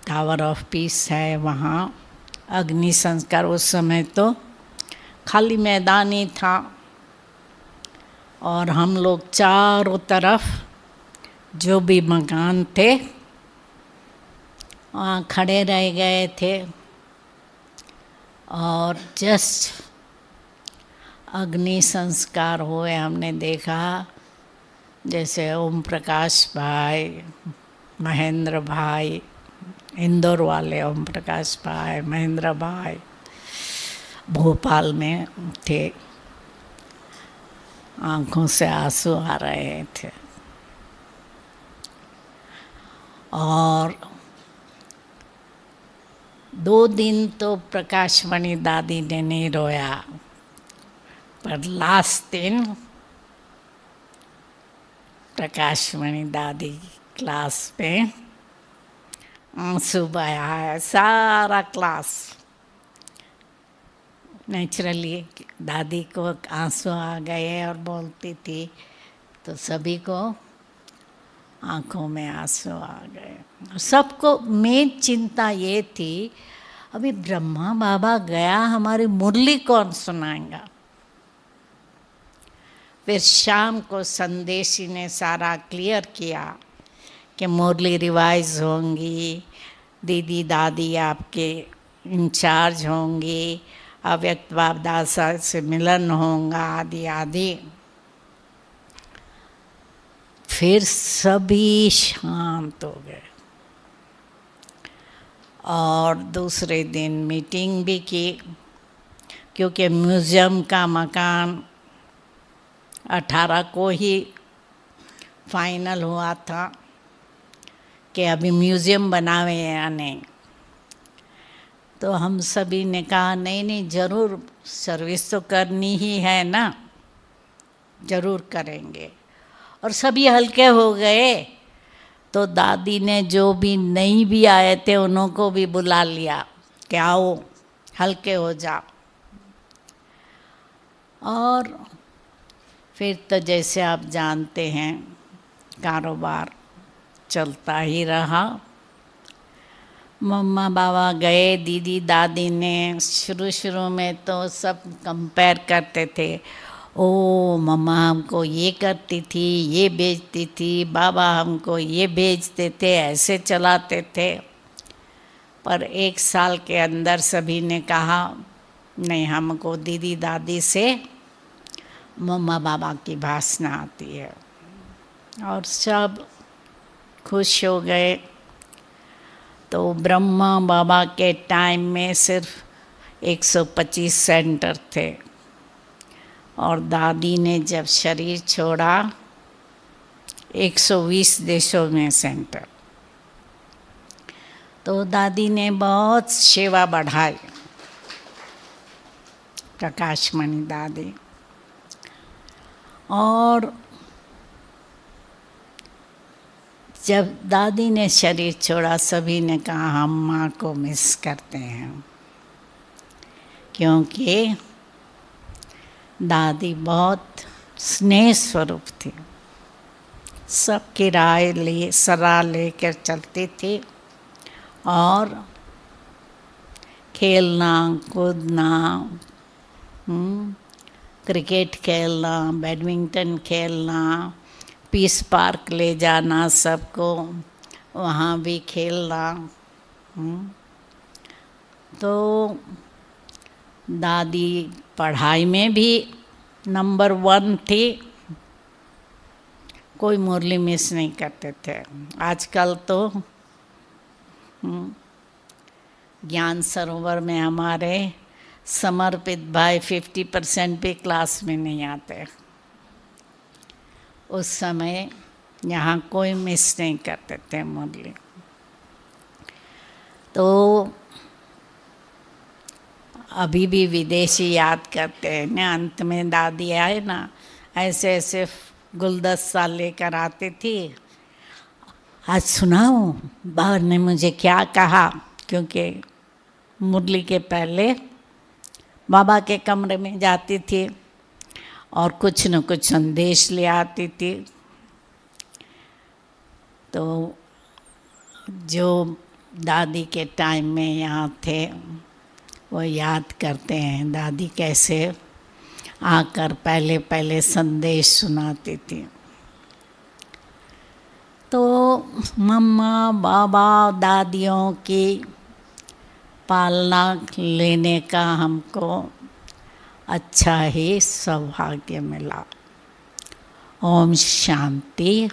टावर ऑफ पीस है, वहाँ अग्नि संस्कार। उस समय तो खाली मैदान ही था और हम लोग चारों तरफ जो भी मकान थे वहाँ खड़े रह गए थे। और जस्ट अग्नि संस्कार हुए, हमने देखा जैसे ओम प्रकाश भाई, महेंद्र भाई, इंदौर वाले ओम प्रकाश भाई, महेंद्र भाई भोपाल में थे, आँखों से आंसू आ रहे थे। और 2 दिन तो प्रकाशमणि दादी ने नहीं रोया, पर लास्ट दिन प्रकाशमणि दादी क्लास में आंसू बहा है, सारा क्लास। नेचुरली दादी को आंसू आ गए और बोलती थी तो सभी को आंखों में आंसू आ गए। सबको मेन चिंता ये थी, अभी ब्रह्मा बाबा गया, हमारी मुरली कौन सुनाएगा। फिर शाम को संदेशी ने सारा क्लियर किया कि मुरली रिवाइज होंगी, दीदी दादी आपके इंचार्ज होंगी, अव्यक्त बाप दादा से मिलन होगा, आदि आदि। फिर सभी शांत हो गए और दूसरे दिन मीटिंग भी की, क्योंकि म्यूज़ियम का मकान 18 को ही फाइनल हुआ था कि अभी म्यूज़ियम बनावे या नहीं। तो हम सभी ने कहा नहीं नहीं, ज़रूर सर्विस तो करनी ही है ना, ज़रूर करेंगे। और सभी हल्के हो गए। तो दादी ने जो भी नहीं भी आए थे उन्हों को भी बुला लिया कि आओ हल्के हो जाओ। और फिर तो जैसे आप जानते हैं कारोबार चलता ही रहा। मम्मा बाबा गए, दीदी दादी ने शुरू में तो सब कंपेयर करते थे, ओ मम्मा हमको ये करती थी, ये बेचती थी, बाबा हमको ये बेचते थे, ऐसे चलाते थे। पर 1 साल के अंदर सभी ने कहा नहीं, हमको दीदी दादी से मम्मा बाबा की भाषा आती है। और सब खुश हो गए। तो ब्रह्मा बाबा के टाइम में सिर्फ 125 सेंटर थे और दादी ने जब शरीर छोड़ा 120 देशों में सेंटर। तो दादी ने बहुत सेवा बढ़ाई, प्रकाशमणि दादी। और जब दादी ने शरीर छोड़ा सभी ने कहा हम माँ को मिस करते हैं, क्योंकि दादी बहुत स्नेह स्वरूप थी, सबकी राय सलाह लेकर चलती थी और खेलना कूदना, क्रिकेट खेलना, बैडमिंटन खेलना, पीस पार्क ले जाना सबको, वहाँ भी खेलना। तो दादी पढ़ाई में भी नंबर 1 थी, कोई मुरली मिस नहीं करते थे। आजकल तो ज्ञान सरोवर में हमारे समर्पित भाई 50% भी क्लास में नहीं आते। उस समय यहाँ कोई मिस नहीं करते थे मुरली। तो अभी भी विदेशी याद करते हैं ना, अंत में दादी आए ना, ऐसे ऐसे गुलदस्ता लेकर आती थी, आज सुनाओ बाबा ने मुझे क्या कहा। क्योंकि मुरली के पहले बाबा के कमरे में जाती थी और कुछ न कुछ संदेश ले आती थी। तो जो दादी के टाइम में यहाँ थे वो याद करते हैं दादी कैसे आकर पहले पहले संदेश सुनाती थी। तो मम्मा बाबा दादियों की पालना लेने का हमको अच्छा ही सौभाग्य मिला। ओम शांति।